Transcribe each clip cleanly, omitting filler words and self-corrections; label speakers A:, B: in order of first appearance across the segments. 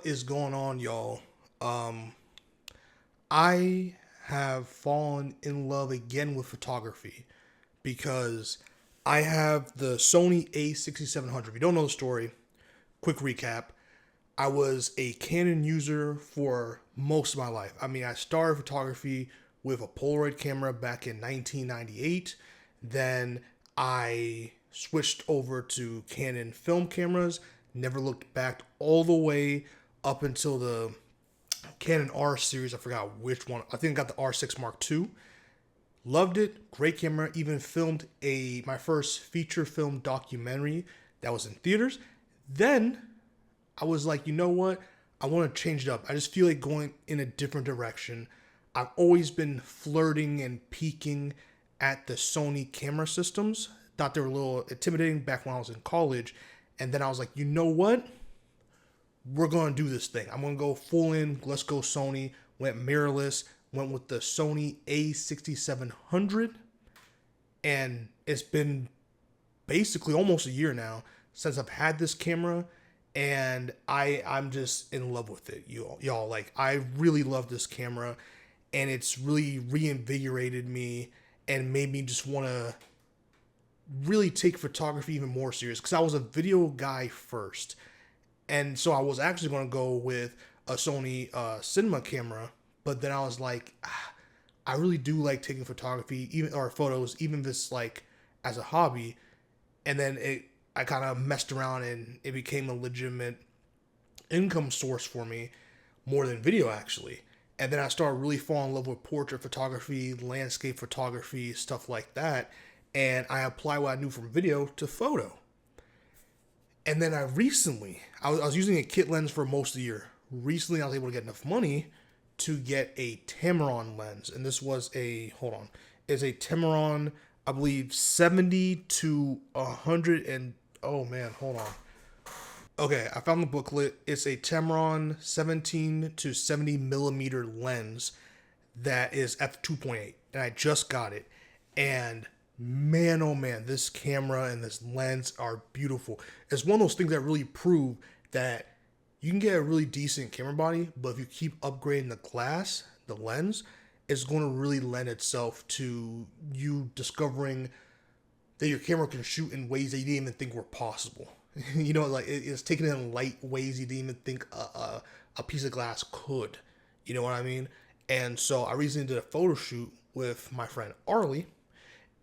A: What is going on, y'all? Um, I have fallen in love again with photography because I have the Sony a6700. If you don't know the story, quick recap. I was a Canon user for most of my life. I mean, I started photography with a Polaroid camera back in 1998. Then I switched over to Canon film cameras, never looked back all the way up until the Canon R series. I forgot which one. I think I got the R6 Mark II. Loved it. Great camera. Even filmed my first feature film documentary that was in theaters. Then I was like, you know what? I want to change it up. I just feel like going in a different direction. I've always been flirting and peeking at the Sony camera systems. Thought they were a little intimidating back when I was in college. And then I was like, you know what? We're going to do this thing. I'm going to go full in. Let's go Sony. Went mirrorless. Went with the Sony a6700. And it's been basically almost a year now since I've had this camera, and I'm just in love with it. Y'all, like, I really love this camera, and it's really reinvigorated me and made me just want to really take photography even more serious, because I was a video guy first, and so I was actually going to go with a Sony cinema camera, but then I was like, I really do like taking photography, even or photos, even if it's like as a hobby. And then I kind of messed around and it became a legitimate income source for me, more than video actually. And then I started really falling in love with portrait photography, landscape photography, stuff like that. And I applied what I knew from video to photo. And then I was using a kit lens for most of the year. Recently, I was able to get enough money to get a Tamron lens. And this was is a Tamron, I believe 70 to 100 and, oh man, hold on. Okay, I found the booklet. It's a Tamron 17 to 70 millimeter lens that is f2.8, and I just got it. And man, oh man, this camera and this lens are beautiful. It's one of those things that really prove that you can get a really decent camera body, but if you keep upgrading the lens, it's going to really lend itself to you discovering that your camera can shoot in ways that you didn't even think were possible. Like it's taking it in light ways you didn't even think a piece of glass could. You know what I mean? And so I recently did a photo shoot with my friend Arlie,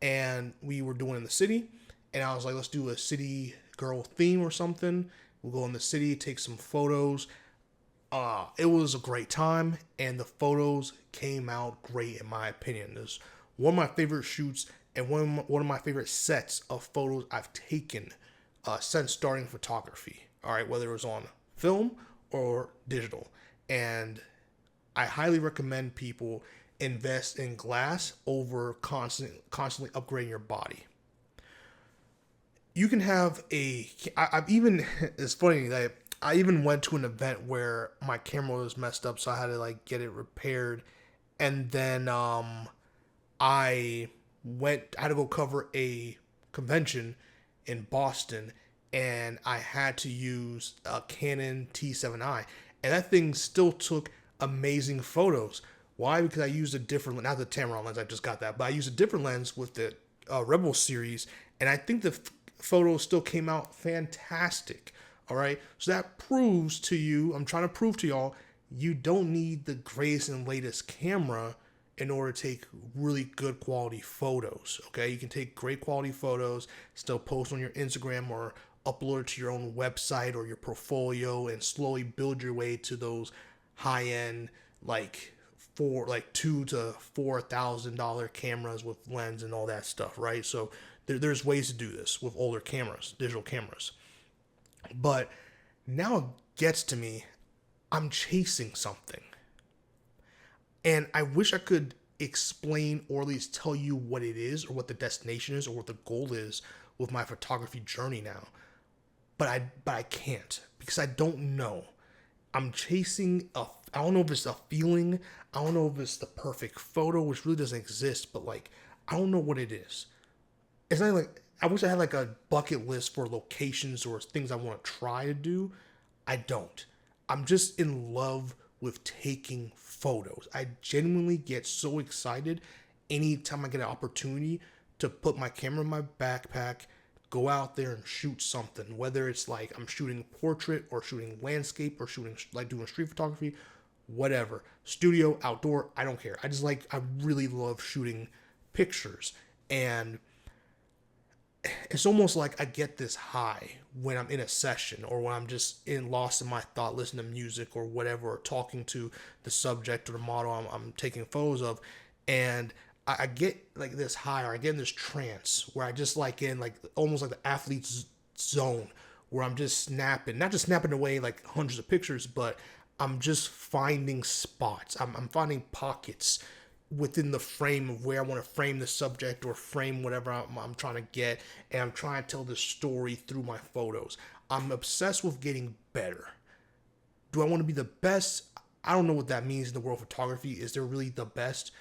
A: and we were doing it in the city. And I was like, let's do a city girl theme or something. We'll go in the city, take some photos. It was a great time, and the photos came out great in my opinion. It's one of my favorite shoots and one of my favorite sets of photos I've taken since starting photography. All right, whether it was on film or digital. And I highly recommend people invest in glass over constantly upgrading your body. You can have I've even, it's funny that I even went to an event where my camera was messed up, so I had to like get it repaired. And then I had to go cover a convention in Boston, and I had to use a Canon T7i, and that thing still took amazing photos. Why? Because I used a different, not the Tamron lens, I just got that, but I used a different lens with the Rebel series, and I think the photos still came out fantastic. All right, so that proves to you, I'm trying to prove to y'all, you don't need the greatest and latest camera in order to take really good quality photos. Okay, you can take great quality photos, still post on your Instagram or upload it to your own website or your portfolio, and slowly build your way to those high end, like $2,000 to $4,000 cameras with lens and all that stuff, right? So there's ways to do this with older cameras, digital cameras. But now it gets to me, I'm chasing something. And I wish I could explain or at least tell you what it is or what the destination is or what the goal is with my photography journey now. But I can't, because I don't know. I'm chasing I don't know if it's a feeling. I don't know if it's the perfect photo, which really doesn't exist, but like, I don't know what it is. It's not like, I wish I had like a bucket list for locations or things I want to try to do. I don't. I'm just in love with taking photos. I genuinely get so excited anytime I get an opportunity to put my camera in my backpack, go out there and shoot something. Whether it's like I'm shooting portrait or shooting landscape or shooting like doing street photography, whatever. Studio, outdoor, I don't care. I really love shooting pictures. And it's almost like I get this high when I'm in a session or when I'm just lost in my thought, listening to music or whatever, or talking to the subject or the model I'm taking photos of. And I get like this high, or I get in this trance where I just like in like almost like the athlete's zone where I'm just snapping, not just snapping away like hundreds of pictures, but I'm just finding spots. I'm finding pockets within the frame of where I want to frame the subject or frame whatever I'm trying to get, and I'm trying to tell the story through my photos. I'm obsessed with getting better. Do I want to be the best? I don't know what that means in the world of photography. Is there really the best?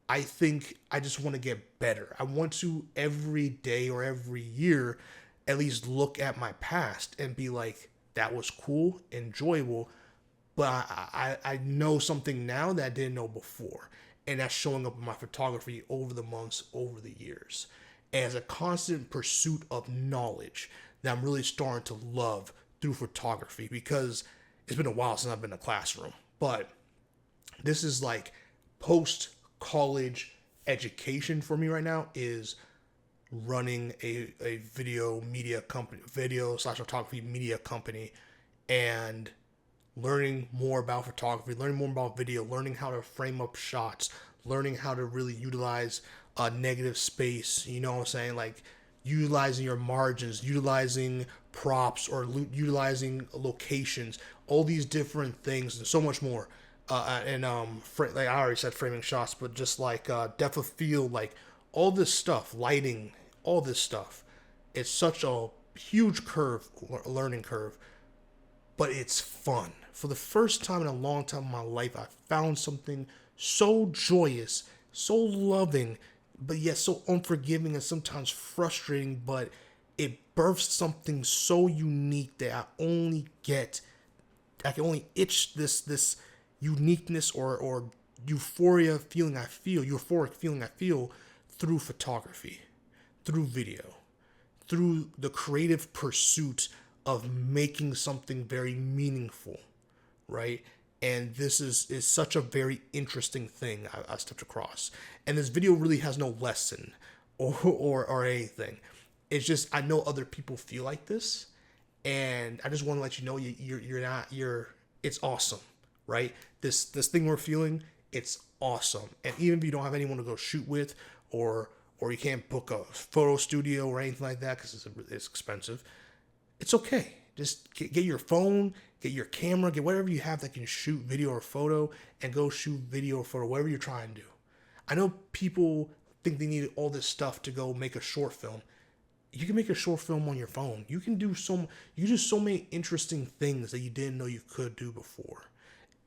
A: I think I just want to get better. I want to every day or every year at least look at my past and be like, that was cool, enjoyable, but I know something now that I didn't know before. And that's showing up in my photography over the months, over the years. As a constant pursuit of knowledge that I'm really starting to love through photography, because it's been a while since I've been in a classroom. But this is like post-college education for me right now, is running a video media company, video/photography media company, and learning more about photography, learning more about video, learning how to frame up shots, learning how to really utilize negative space, you know what I'm saying? Like utilizing your margins, utilizing props, or utilizing locations, all these different things and so much more. Like I already said framing shots, but just like depth of field, like all this stuff, lighting, all this stuff. It's such a huge learning curve, but it's fun. For the first time in a long time in my life, I found something so joyous, so loving, but yet so unforgiving and sometimes frustrating, but it births something so unique that I can only itch this uniqueness or euphoric feeling I feel through photography, through video, through the creative pursuit of making something very meaningful, right? And this is such a very interesting thing I stepped across. And this video really has no lesson or anything. It's just I know other people feel like this, and I just want to let you know it's awesome, right? This thing we're feeling, it's awesome. And even if you don't have anyone to go shoot with, or you can't book a photo studio or anything like that because it's expensive, it's okay. Just get your phone, get your camera, get whatever you have that can shoot video or photo, and go shoot video or photo, whatever you're trying to do. I know people think they need all this stuff to go make a short film. You can make a short film on your phone. You do so many interesting things that you didn't know you could do before.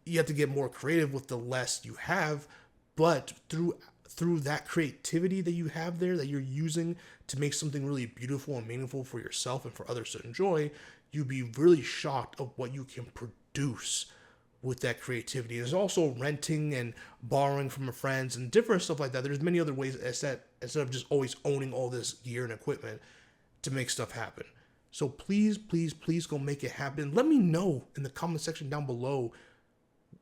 A: You have to get more creative with the less you have, but through that creativity that you have there, that you're using to make something really beautiful and meaningful for yourself and for others to enjoy, you'd be really shocked of what you can produce with that creativity. There's also renting and borrowing from friends and different stuff like that. There's many other ways instead of just always owning all this gear and equipment to make stuff happen. So please, please, please go make it happen. Let me know in the comment section down below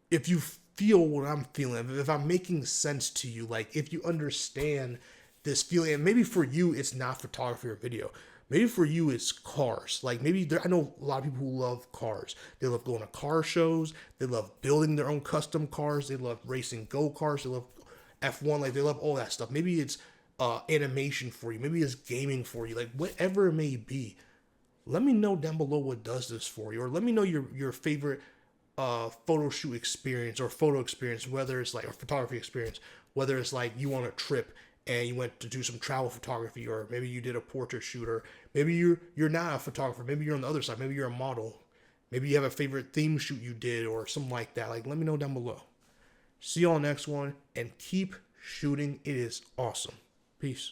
A: if you feel what I'm feeling, if I'm making sense to you, like if you understand this feeling. And maybe for you, it's not photography or video. Maybe for you, it's cars. Like I know a lot of people who love cars. They love going to car shows. They love building their own custom cars. They love racing go-karts. They love F1. Like they love all that stuff. Maybe it's animation for you. Maybe it's gaming for you. Like whatever it may be. Let me know down below what does this for you. Or let me know your favorite photo shoot experience or photo experience, whether it's like a photography experience, whether it's like you on a trip and you went to do some travel photography, or maybe you did a portrait shoot, or maybe you're not a photographer, maybe you're on the other side, maybe you're a model, maybe you have a favorite theme shoot you did or something like that. Like let me know down below. See you on the next one, and keep shooting. It is awesome. Peace.